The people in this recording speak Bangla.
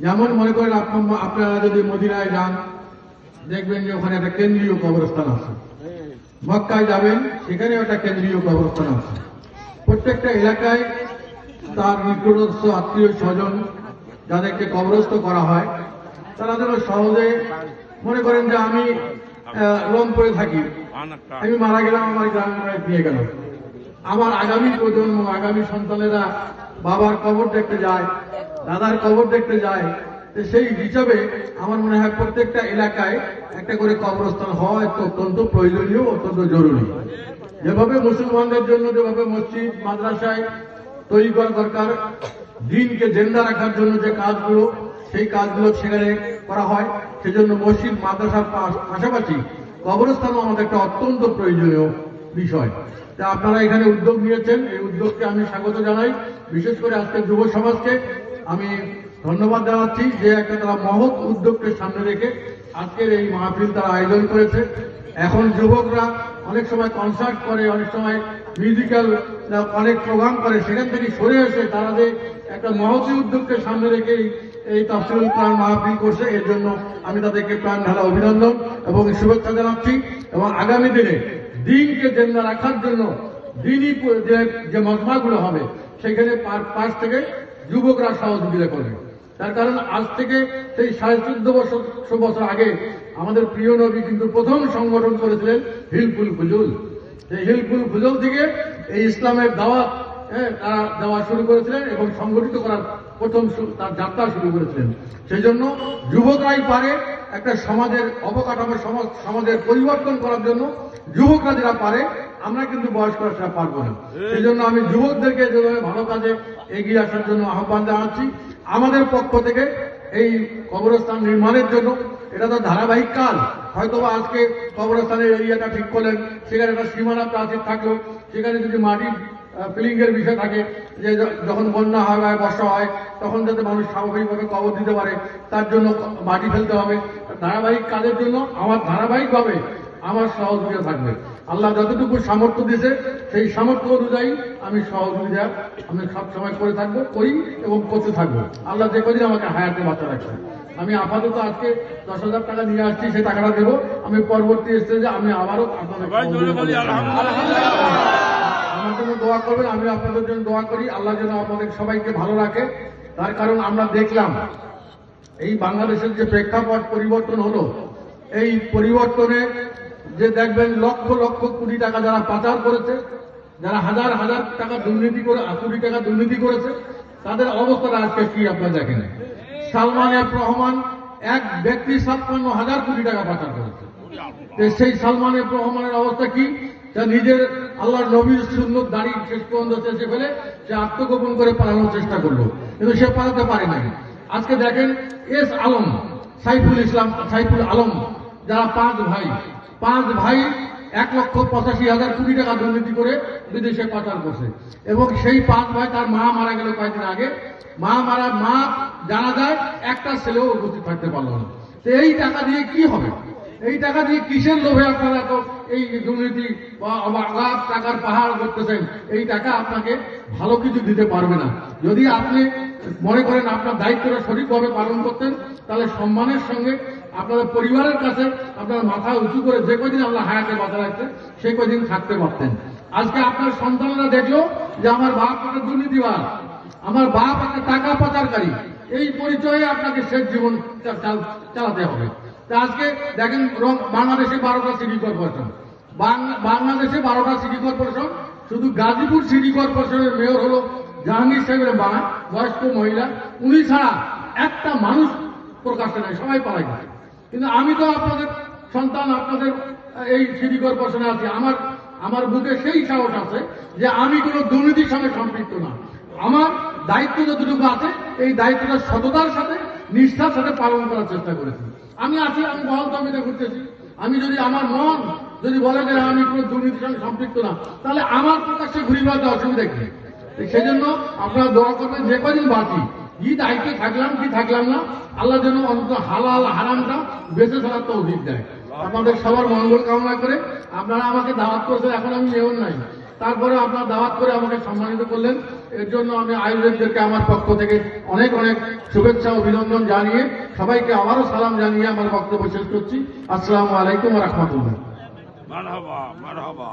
যেমন মনে করেন আপনারা যদি মদিনায় যান, দেখবেন যে ওখানে একটা কেন্দ্রীয় কবরস্থান আছে। মক্কায় যাবেন, সেখানে একটা কেন্দ্রীয় কবরস্থান আছে। প্রত্যেকটা এলাকায় তার নিকটস্থ আত্মীয় স্বজন যাদেরকে কবরস্থ করা হয়, তারা যেন সহজে মনে করেন যে আমি রংপুরে থাকি, আমি মারা গেলাম, আমার গ্রামের নিয়ে গেল, আমার আগামী প্রজন্ম, আগামী সন্তানেরা বাবার কবর দেখতে যায়, দাদার কবর দেখতে যায়। সেই হিসাবে আমার মনে হয় প্রত্যেকটা এলাকায় একটা করে কবরস্থান হওয়া অত্যন্ত প্রয়োজনীয়, অত্যন্ত জরুরি। যেভাবে মুসলমানদের জন্য যেভাবে মসজিদ মাদ্রাসায় তৈরি করা দরকার, দিনকে জিন্দা রাখার জন্য যে কাজগুলো, সেই কাজগুলো সেখানে করা হয়। সেজন্য মসজিদ মাদ্রাসার পাশাপাশি কবরস্থানও আমাদের একটা অত্যন্ত প্রয়োজনীয় বিষয়। তা আপনারা এখানে উদ্যোগ নিয়েছেন, এই উদ্যোগকে আমি স্বাগত জানাই। বিশেষ করে আজকে যুব সমাজকে আমি ধন্যবাদ জানাচ্ছি যে একটা তারা মহৎ উদ্যোগকে সামনে রেখে আজকের এই মাহফিল তারা আয়োজন করেছে। এখন যুবকরা অনেক সময় কনসার্ট করে, অনেক সময় মিউজিক্যাল অনেক প্রোগ্রাম করে, সেখান থেকে সরে এসে তারা যে একটা মহৎ উদ্যোগকে সামনে রেখে এই তাফসীরুল কোরআন মাহফিল করছে, এর জন্য আমি তাদেরকে প্রাণ ঢালা অভিনন্দন এবং শুভেচ্ছা জানাচ্ছি। এবং আগামী দিনে দিনকে জিন্দা রাখার জন্য দিনই যে মজমাগুলো হবে, সেখানে পাশ থেকে যুবকরা সহযোগিতা করবে। তার কারণ আজ থেকে সেই 1450 বছর আগে আমাদের প্রিয় নবী কিন্তু প্রথম সংগঠন করেছিলেন হিলফুল ফুজুল। সেই হিলফুল ফুজুল থেকে এই ইসলামের দাওয়াত তারা দেওয়া শুরু করেছিলেন এবং সংগঠিত করার প্রথম তার যাত্রা শুরু করেছিলেন। সেই জন্য যুবকরাই পারে একটা সমাজের অবকাঠামো, সমাজের পরিবর্তন করার জন্য যুবকরা যারা পারে, আমরা কিন্তু বয়স্করা সেটা পারবো না। সেই জন্য আমি যুবকদেরকে যেভাবে ভালো কাজে এগিয়ে আসার জন্য আহ্বান জানাচ্ছি। আমাদের পক্ষ থেকে এই কবরস্থান নির্মাণের জন্য এটা তো ধারাবাহিক কাজ। হয়তোবা আজকে কবরস্থানের এরিয়াটা ঠিক করলেন, সেখানে একটা সীমানা প্রাচীর থাকলো, সেখানে যদি মাটি ফিলিং এর বিষয় থাকে যে যখন বন্যা হয় বা বর্ষা হয় তখন যাতে মানুষ স্বাভাবিকভাবে কবর দিতে পারে, তার জন্য মাটি ফেলতে হবে। ধারাবাহিক কাজের জন্য আমার ধারাবাহিকভাবে আমার সহযোগিতা থাকবে। আল্লাহ যতটুকু সামর্থ্য দিয়েছে সেই সামর্থ্য অনুযায়ী আমি সহযোগিতা আমি সবসময় করে থাকবো, করি এবং করতে থাকবো। আল্লাহ যে কদিন আমাকে হায়াতে বাঁচা রাখছে। আমি আপাতত আজকে 10,000 টাকা নিয়ে আসছি, সেই টাকাটা দেবো। আমি পরবর্তী স্টেজে আমি আবারও আপনাদের আমার জন্য দোয়া করবেন, আমি আপনাদের জন্য দোয়া করি। আল্লাহ যেন আপনাদের সবাইকে ভালো রাখে। তার কারণ আমরা দেখলাম এই বাংলাদেশের যে প্রেক্ষাপট পরিবর্তন হলো, এই পরিবর্তনে যে দেখবেন লক্ষ লক্ষ কোটি টাকা যারা পাচার করেছে, যারা হাজার হাজার টাকা দুর্নীতি করে, কোটি টাকা দুর্নীতি করেছে, তাদের অবস্থাটা আজকে কি আপনারা দেখেন। সালমান এফ রহমান এক ব্যক্তি 57,000 কোটি টাকা পাচার করেছে। সেই সালমান এফ রহমানের অবস্থা কি? সে নিজের আল্লাহর নবীর সুন্নত দাড়ি শেষ পর্যন্ত চেষে ফেলে সে আত্মগোপন করে পালানোর চেষ্টা করলো, কিন্তু সে পালাতে পারে নাই। আজকে দেখেন এস আলম, সাইফুল আলম, যারা পাঁচ ভাই 1,85,000 কোটি টাকা দুর্নীতি করে বিদেশে পাচার করছে। এবং সেই 5 ভাই, তার মা মারা গেল কয়েকদিন আগে, মা জানা যায় একটা ছেলেও উপস্থিত থাকতে পারলো না। তো এই টাকা দিয়ে কি হবে? এই টাকা দিয়ে কিসের লোভে আপনারা তো এই দুর্নীতি বা অবাধ টাকার পাহাড় করতেছেন? এই টাকা আপনাকে ভালো কিছু দিতে পারবে না। যদি আপনি মনে করেন আপনার দায়িত্বটা সঠিকভাবে পালন করতেন, তাহলে সম্মানের সঙ্গে আপনাদের পরিবারের কাছে আপনার মাথা উঁচু করে যে কদিন আল্লাহ হায়াতে বাঁচা রাখতে সেই কদিন থাকতে পারতেন। আজকে আপনার সন্তানরা দেখলো যে আমার বাপ একটা দুর্নীতিবাজ, আমার বাপ একটা টাকা পাচারকারী, এই পরিচয়ে আপনাকে শেষ জীবন চালাতে হবে। আজকে দেখেন বাংলাদেশে 12টা সিটি কর্পোরেশন, বাংলাদেশে 12টা সিটি কর্পোরেশন, শুধু গাজীপুর সিটি কর্পোরেশনের মেয়র হলো জাহাঙ্গীর সাহেবের মা, বয়স্ক মহিলা, উনি ছাড়া একটা মানুষ প্রকাশ্যে নেই, সবাই পালাই গেছে। কিন্তু আমি তো আপনাদের সন্তান, আপনাদের এই সিটি কর্পোরেশনে আছি। আমার বুকে সেই সাহস আছে যে আমি কোনো দুর্নীতির সঙ্গে সম্পৃক্ত না। আমার দায়িত্ব যতটুকু আছে, এই দায়িত্বটা সততার সাথে, নিষ্ঠার সাথে পালন করার চেষ্টা করেছি। আমি আছি, আমি বহাল তহবিলে ঘুরতেছি। আমি যদি আমার মন যদি বলে যে আমি কোনো দুর্নীতির সঙ্গে সম্পৃক্ত না, তাহলে আমার প্রকাশ্যে ঘুরে বেড়াতে অসুবিধা কি? সেই জন্য আপনারা দোয়া করবেন, যে কদিন বাঁচি, কি দায়িত্বে থাকলাম কি থাকলাম না, আল্লাহ যেন অন্তত হালাল হারামটা বেঁচে থাকার তৌফিক দেয়। আপনাদের সবার মঙ্গল কামনা করে আপনারা আমাকে দাওয়াত করেছেন, এখন আমি মেয়র নাই, তারপরে আপনার দাওয়াত করে আমাকে সম্মানিত করলেন। এর জন্য আমি আয়োজকদেরকে আমার পক্ষ থেকে অনেক অনেক শুভেচ্ছা অভিনন্দন জানিয়ে সবাইকে আবারও সালাম জানিয়ে আমার বক্তব্য শেষ করছি। আসসালামু আলাইকুম ওয়া রাহমাতুল্লাহ। মারহাবা মারহাবা।